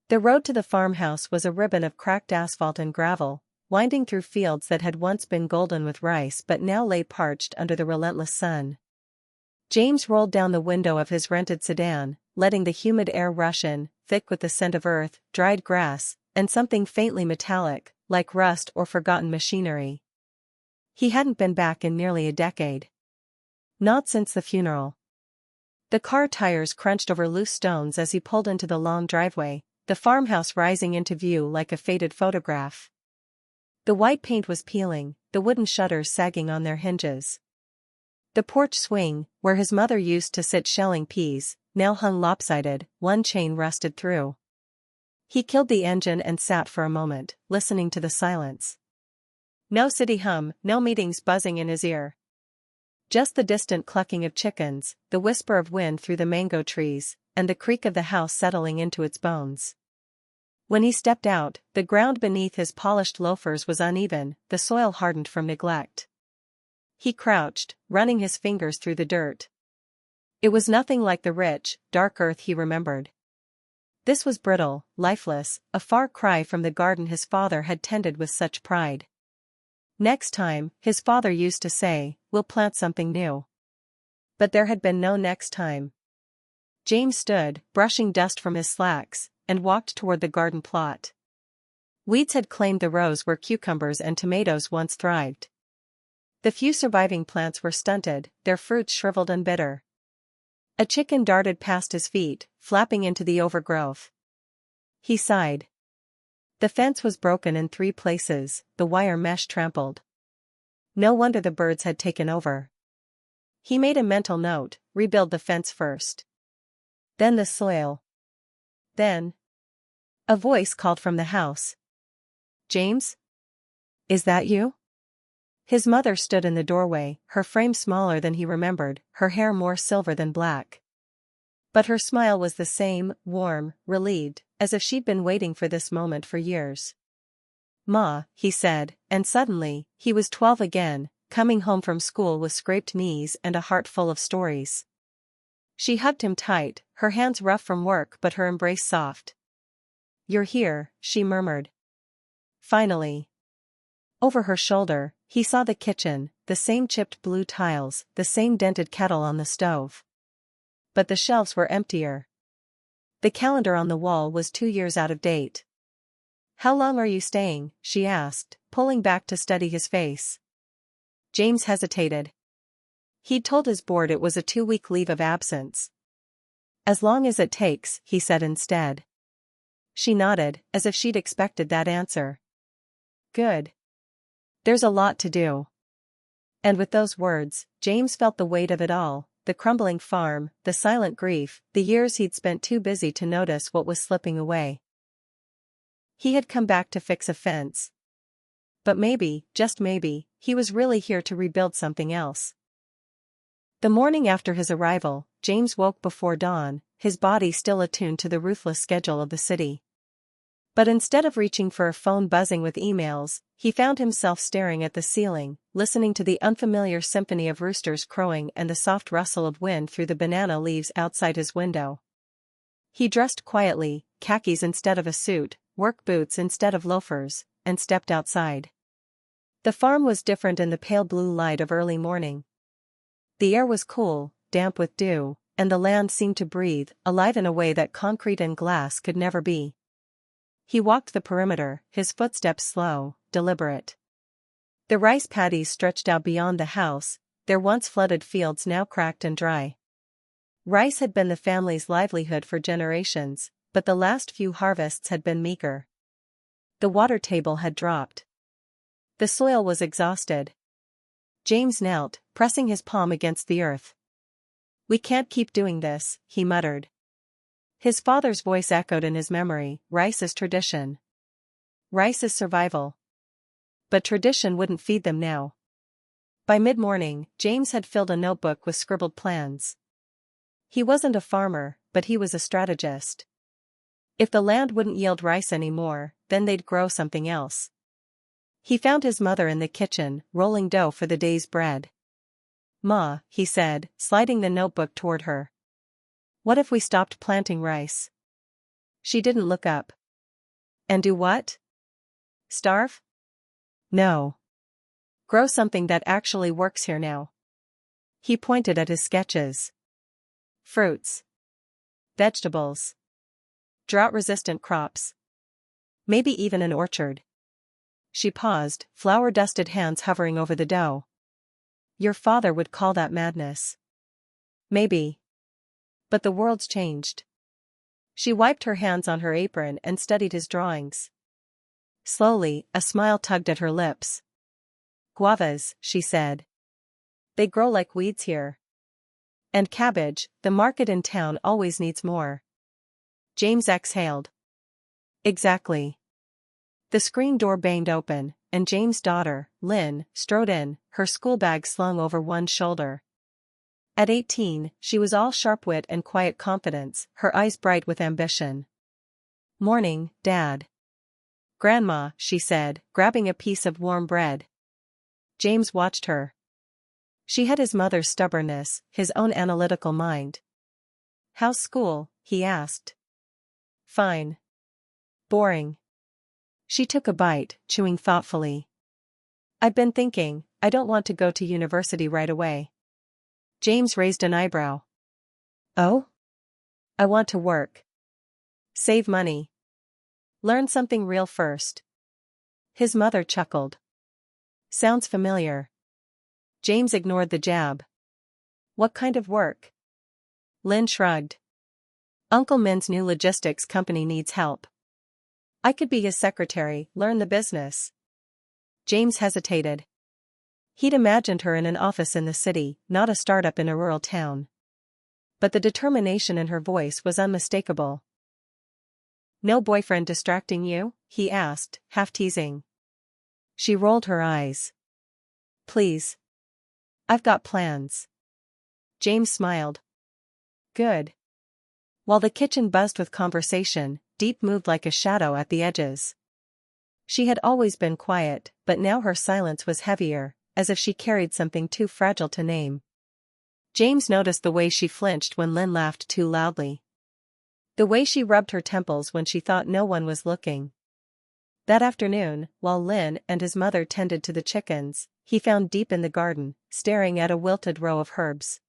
The road to the farmhouse was a ribbon of cracked asphalt and gravel, winding through fields that had once been golden with rice but now lay parched under the relentless sun. James rolled down the window of his rented sedan, letting the humid air rush in, thick with the scent of earth, dried grass, and something faintly metallic, like rust or forgotten machinery. He hadn't been back in nearly a decade. Not since the funeral. The car tires crunched over loose stones as he pulled into the long driveway, the farmhouse rising into view like a faded photograph. The white paint was peeling, the wooden shutters sagging on their hinges. The porch swing, where his mother used to sit shelling peas, now hung lopsided, one chain rusted through. He killed the engine and sat for a moment, listening to the silence. No city hum, no meetings buzzing in his ear. Just the distant clucking of chickens, the whisper of wind through the mango trees, and the creak of the house settling into its bones. When he stepped out, the ground beneath his polished loafers was uneven, the soil hardened from neglect. He crouched, running his fingers through the dirt. It was nothing like the rich, dark earth he remembered. This was brittle, lifeless, a far cry from the garden his father had tended with such pride. Next time, his father used to say, "We'll plant something new." But there had been no next time. James stood, brushing dust from his slacks, and walked toward the garden plot. Weeds had claimed the rows where cucumbers and tomatoes once thrived. The few surviving plants were stunted, their fruits shriveled and bitter. A chicken darted past his feet, flapping into the overgrowth. He sighed. The fence was broken in 3 places, the wire mesh trampled. No wonder the birds had taken over. He made a mental note, rebuild the fence first. Then the soil. Then. A voice called from the house. "James? Is that you?" His mother stood in the doorway, her frame smaller than he remembered, her hair more silver than black. But her smile was the same, warm, relieved, as if she'd been waiting for this moment for years. "Ma," he said, and suddenly, he was 12 again, coming home from school with scraped knees and a heart full of stories. She hugged him tight, her hands rough from work but her embrace soft. "You're here," she murmured. Finally. Over her shoulder, he saw the kitchen, the same chipped blue tiles, the same dented kettle on the stove. But the shelves were emptier. The calendar on the wall was 2 years out of date. "How long are you staying?" she asked, pulling back to study his face. James hesitated. He'd told his board it was a 2-week leave of absence. "As long as it takes," he said instead. She nodded, as if she'd expected that answer. "Good. There's a lot to do." And with those words, James felt the weight of it all, the crumbling farm, the silent grief, the years he'd spent too busy to notice what was slipping away. He had come back to fix a fence. But maybe, just maybe, he was really here to rebuild something else. The morning after his arrival, James woke before dawn, his body still attuned to the ruthless schedule of the city. But instead of reaching for a phone buzzing with emails, he found himself staring at the ceiling, listening to the unfamiliar symphony of roosters crowing and the soft rustle of wind through the banana leaves outside his window. He dressed quietly, khakis instead of a suit, work boots instead of loafers, and stepped outside. The farm was different in the pale blue light of early morning. The air was cool, damp with dew, and the land seemed to breathe, alive in a way that concrete and glass could never be. He walked the perimeter, his footsteps slow, deliberate. The rice paddies stretched out beyond the house, their once flooded fields now cracked and dry. Rice had been the family's livelihood for generations, but the last few harvests had been meager. The water table had dropped. The soil was exhausted. James knelt, pressing his palm against the earth. "We can't keep doing this," he muttered. His father's voice echoed in his memory, "Rice is tradition. Rice is survival." But tradition wouldn't feed them now. By mid-morning, James had filled a notebook with scribbled plans. He wasn't a farmer, but he was a strategist. If the land wouldn't yield rice anymore, then they'd grow something else. He found his mother in the kitchen, rolling dough for the day's bread. "Ma," he said, sliding the notebook toward her. "What if we stopped planting rice?" She didn't look up. And do what? Starve? No. Grow something that actually works here now. He pointed at his sketches. Fruits. Vegetables. Drought-resistant crops. Maybe even an orchard. She paused, flour-dusted hands hovering over the dough. Your father would call that madness. Maybe. But the world's changed. She wiped her hands on her apron and studied his drawings. Slowly, a smile tugged at her lips. Guavas, she said. They grow like weeds here. And cabbage, the market in town always needs more. James exhaled. Exactly. The screen door banged open, and James' daughter, Lynn, strode in, her school bag slung over one shoulder. At 18, she was all sharp wit and quiet confidence, her eyes bright with ambition. Morning, Dad. Grandma, she said, grabbing a piece of warm bread. James watched her. She had his mother's stubbornness, his own analytical mind. How's school? He asked. Fine. Boring. She took a bite, chewing thoughtfully. I've been thinking, I don't want to go to university right away. James raised an eyebrow. Oh? I want to work. Save money. Learn something real first. His mother chuckled. Sounds familiar. James ignored the jab. What kind of work? Lynn shrugged. Uncle Min's new logistics company needs help. I could be his secretary, learn the business. James hesitated. He'd imagined her in an office in the city, not a startup in a rural town. But the determination in her voice was unmistakable. No boyfriend distracting you? He asked, half teasing. She rolled her eyes. Please. I've got plans. James smiled. Good. While the kitchen buzzed with conversation, Diep moved like a shadow at the edges. She had always been quiet, but now her silence was heavier, as if she carried something too fragile to name. James noticed the way she flinched when Lynn laughed too loudly. The way she rubbed her temples when she thought no one was looking. That afternoon, while Lynn and his mother tended to the chickens, he found Diep in the garden, staring at a wilted row of herbs.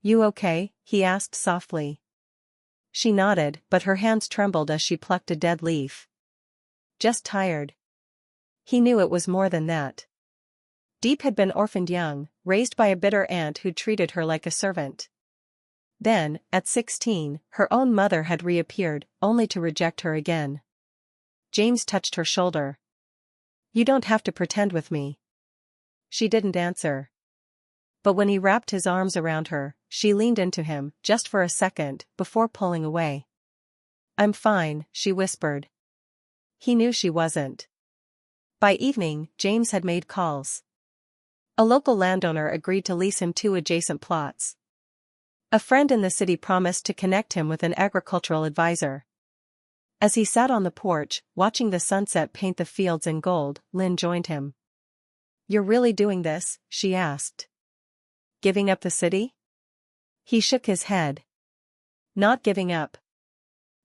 You okay? He asked softly. She nodded, but her hands trembled as she plucked a dead leaf. Just tired. He knew it was more than that. Diep had been orphaned young, raised by a bitter aunt who treated her like a servant. Then, at 16, her own mother had reappeared, only to reject her again. James touched her shoulder. You don't have to pretend with me. She didn't answer. But when he wrapped his arms around her, she leaned into him, just for a second, before pulling away. I'm fine, she whispered. He knew she wasn't. By evening, James had made calls. A local landowner agreed to lease him 2 adjacent plots. A friend in the city promised to connect him with an agricultural advisor. As he sat on the porch, watching the sunset paint the fields in gold, Lynn joined him. You're really doing this? She asked. Giving up the city? He shook his head. Not giving up.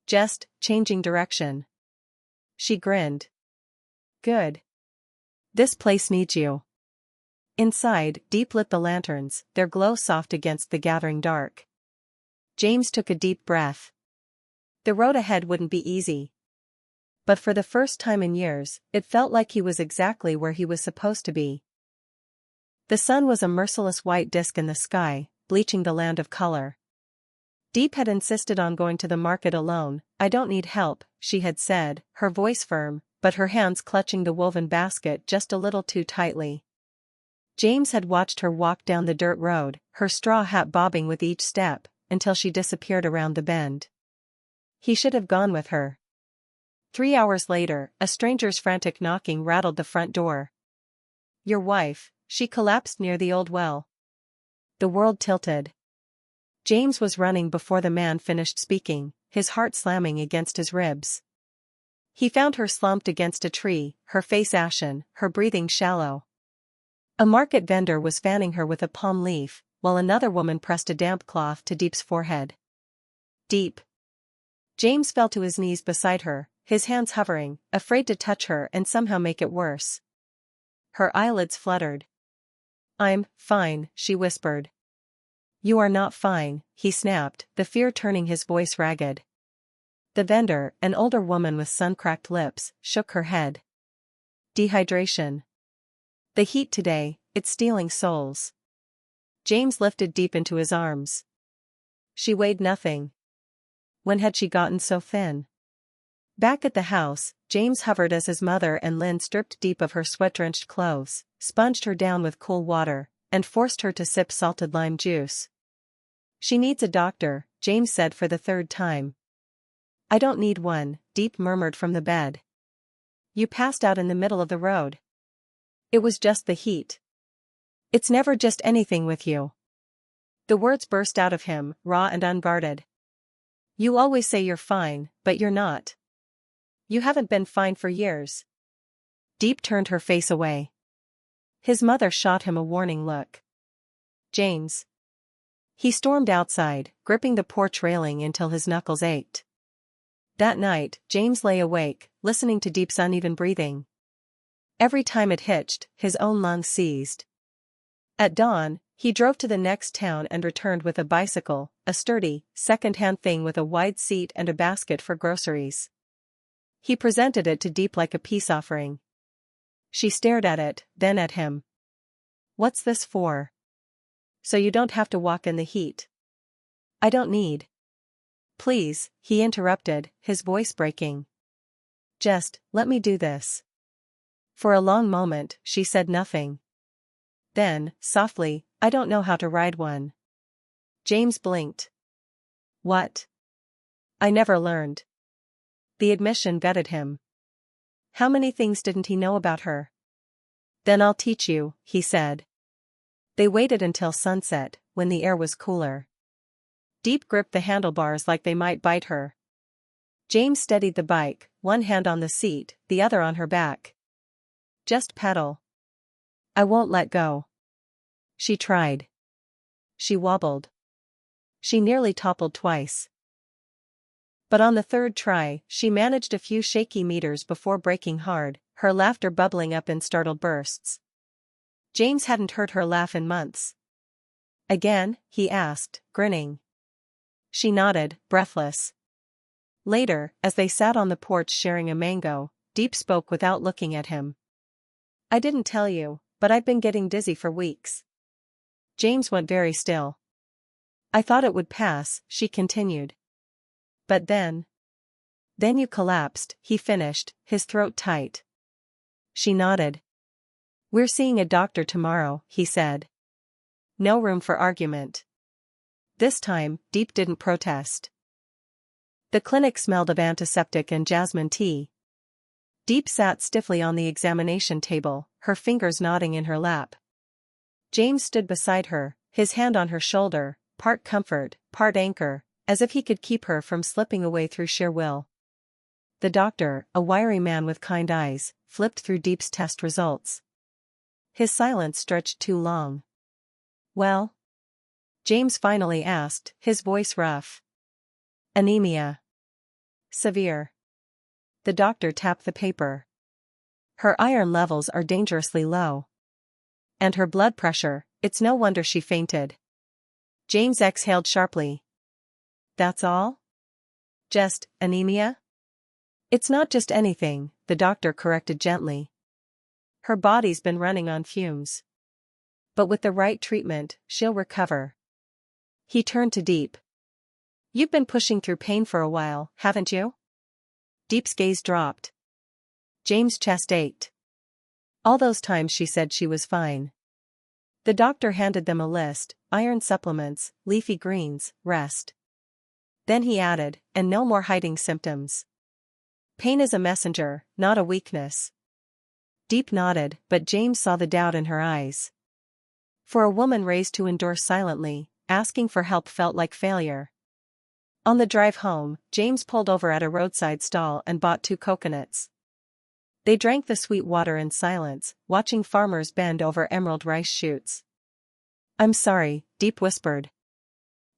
Just changing direction. She grinned. Good. This place needs you. Inside, Diep lit the lanterns, their glow soft against the gathering dark. James took a deep breath. The road ahead wouldn't be easy. But for the first time in years, it felt like he was exactly where he was supposed to be. The sun was a merciless white disk in the sky, bleaching the land of color. Diep had insisted on going to the market alone. I don't need help, she had said, her voice firm, but her hands clutching the woven basket just a little too tightly. James had watched her walk down the dirt road, her straw hat bobbing with each step, until she disappeared around the bend. He should have gone with her. 3 hours later, a stranger's frantic knocking rattled the front door. Your wife. She collapsed near the old well. The world tilted. James was running before the man finished speaking, his heart slamming against his ribs. He found her slumped against a tree, her face ashen, her breathing shallow. A market vendor was fanning her with a palm leaf, while another woman pressed a damp cloth to Diep's forehead. Diep. James fell to his knees beside her, his hands hovering, afraid to touch her and somehow make it worse. Her eyelids fluttered. "I'm fine," she whispered. "You are not fine," he snapped, the fear turning his voice ragged. The vendor, an older woman with sun-cracked lips, shook her head. "Dehydration. The heat today, it's stealing souls." James lifted Deep into his arms. She weighed nothing. When had she gotten so thin? Back at the house, James hovered as his mother and Lynn stripped Deep of her sweat-drenched clothes, sponged her down with cool water, and forced her to sip salted lime juice. "She needs a doctor," James said for the third time. "I don't need one," Deep murmured from the bed. "You passed out in the middle of the road." "It was just the heat." "It's never just anything with you." The words burst out of him, raw and unguarded. "You always say you're fine, but you're not. You haven't been fine for years." Deep turned her face away. His mother shot him a warning look. "James." He stormed outside, gripping the porch railing until his knuckles ached. That night, James lay awake, listening to Deep's uneven breathing. Every time it hitched, his own lungs seized. At dawn, he drove to the next town and returned with a bicycle, a sturdy, second-hand thing with a wide seat and a basket for groceries. He presented it to Deep like a peace offering. She stared at it, then at him. "What's this for?" "So you don't have to walk in the heat." "I don't need." "Please," he interrupted, his voice breaking. "Just, let me do this." For a long moment, she said nothing. Then, softly, "I don't know how to ride one." James blinked. "What?" "I never learned." The admission gutted him. How many things didn't he know about her? "Then I'll teach you," he said. They waited until sunset, when the air was cooler. Deep gripped the handlebars like they might bite her. James steadied the bike, one hand on the seat, the other on her back. "Just pedal." "I won't let go." She tried. She wobbled. She nearly toppled twice. But on the third try, she managed a few shaky meters before braking hard, her laughter bubbling up in startled bursts. James hadn't heard her laugh in months. "Again?" he asked, grinning. She nodded, breathless. Later, as they sat on the porch sharing a mango, Deep spoke without looking at him. "I didn't tell you, but I've been getting dizzy for weeks." James went very still. "I thought it would pass," she continued. "But then you collapsed," he finished, his throat tight. She nodded. "We're seeing a doctor tomorrow," he said. No room for argument. This time, Deep didn't protest. The clinic smelled of antiseptic and jasmine tea. Deep sat stiffly on the examination table, her fingers knotting in her lap. James stood beside her, his hand on her shoulder, part comfort, part anchor, as if he could keep her from slipping away through sheer will. The doctor, a wiry man with kind eyes, flipped through Deep's test results. His silence stretched too long. "Well?" James finally asked, his voice rough. "Anemia. Severe." The doctor tapped the paper. "Her iron levels are dangerously low. And her blood pressure, it's no wonder she fainted." James exhaled sharply. "That's all?" "Just anemia?" "It's not just anything," the doctor corrected gently. "Her body's been running on fumes. But with the right treatment, she'll recover." He turned to Deep. "You've been pushing through pain for a while, haven't you?" Deep's gaze dropped. James' chest ached. "All those times she said she was fine." The doctor handed them a list: iron supplements, leafy greens, rest. Then he added, "And no more hiding symptoms. Pain is a messenger, not a weakness." Deep nodded, but James saw the doubt in her eyes. For a woman raised to endure silently, asking for help felt like failure. On the drive home, James pulled over at a roadside stall and bought 2 coconuts. They drank the sweet water in silence, watching farmers bend over emerald rice shoots. "I'm sorry," Deep whispered.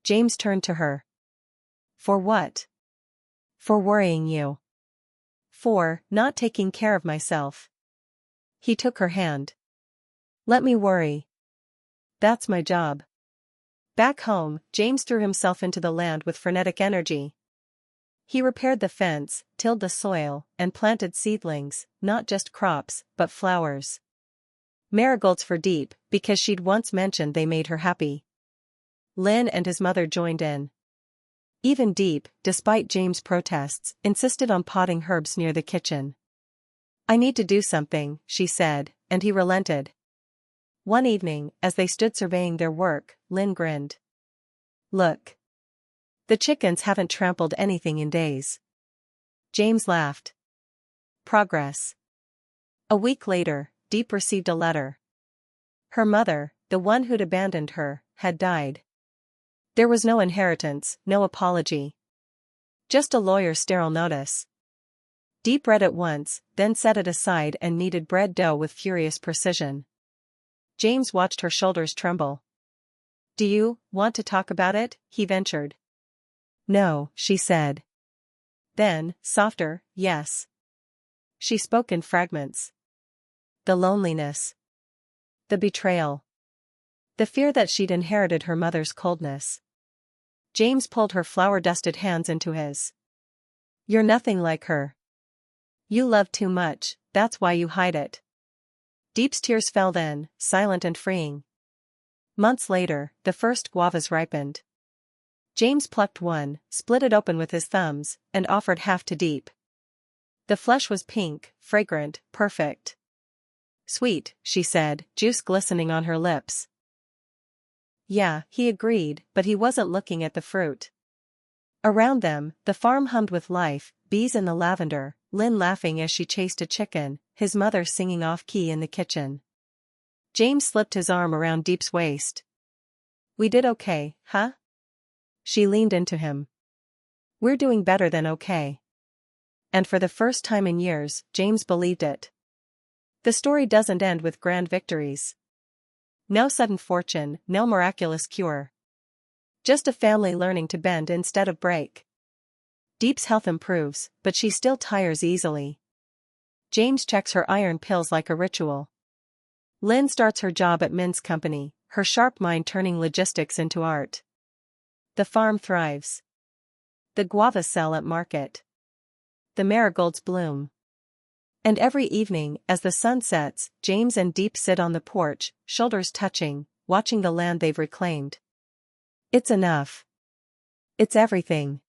James turned to her. "For what?" For worrying you. For not taking care of myself. He took her hand. Let me worry. That's my job. Back home, James threw himself into the land with frenetic energy. He repaired the fence, tilled the soil, and planted seedlings, not just crops, but flowers. Marigolds for Diep, because she'd once mentioned they made her happy. Lynn and his mother joined in. Even Diep, despite James' protests, insisted on potting herbs near the kitchen. I need to do something, she said, and he relented. One evening, as they stood surveying their work, Lynn grinned. Look. The chickens haven't trampled anything in days. James laughed. Progress. A week later, Diep received a letter. Her mother, the one who'd abandoned her, had died. There was no inheritance, no apology. Just a lawyer's sterile notice. Diep read it once, then set it aside and kneaded bread dough with furious precision. James watched her shoulders tremble. Do you want to talk about it? He ventured. No, she said. Then, softer, yes. She spoke in fragments. The loneliness. The betrayal. The fear that she'd inherited her mother's coldness. James pulled her flour-dusted hands into his. You're nothing like her. You love too much, that's why you hide it. Diep's tears fell then, silent and freeing. Months later, the first guavas ripened. James plucked one, split it open with his thumbs, and offered half to Diep. The flesh was pink, fragrant, perfect. Sweet, she said, juice glistening on her lips. Yeah, he agreed, but he wasn't looking at the fruit. Around them, the farm hummed with life, bees in the lavender, Lynn laughing as she chased a chicken, his mother singing off-key in the kitchen. James slipped his arm around Diep's waist. We did okay, huh? She leaned into him. We're doing better than okay. And for the first time in years, James believed it. The story doesn't end with grand victories. No sudden fortune, no miraculous cure. Just a family learning to bend instead of break. Diep's health improves, but she still tires easily. James checks her iron pills like a ritual. Lynn starts her job at Min's company, her sharp mind turning logistics into art. The farm thrives. The guavas sell at market. The marigolds bloom. And every evening, as the sun sets, James and Diep sit on the porch, shoulders touching, watching the land they've reclaimed. It's enough. It's everything.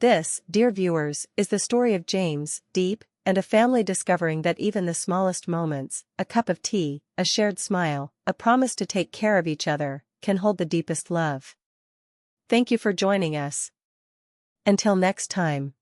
This, dear viewers, is the story of James, Diep, and a family discovering that even the smallest moments, a cup of tea, a shared smile, a promise to take care of each other, can hold the deepest love. Thank you for joining us. Until next time.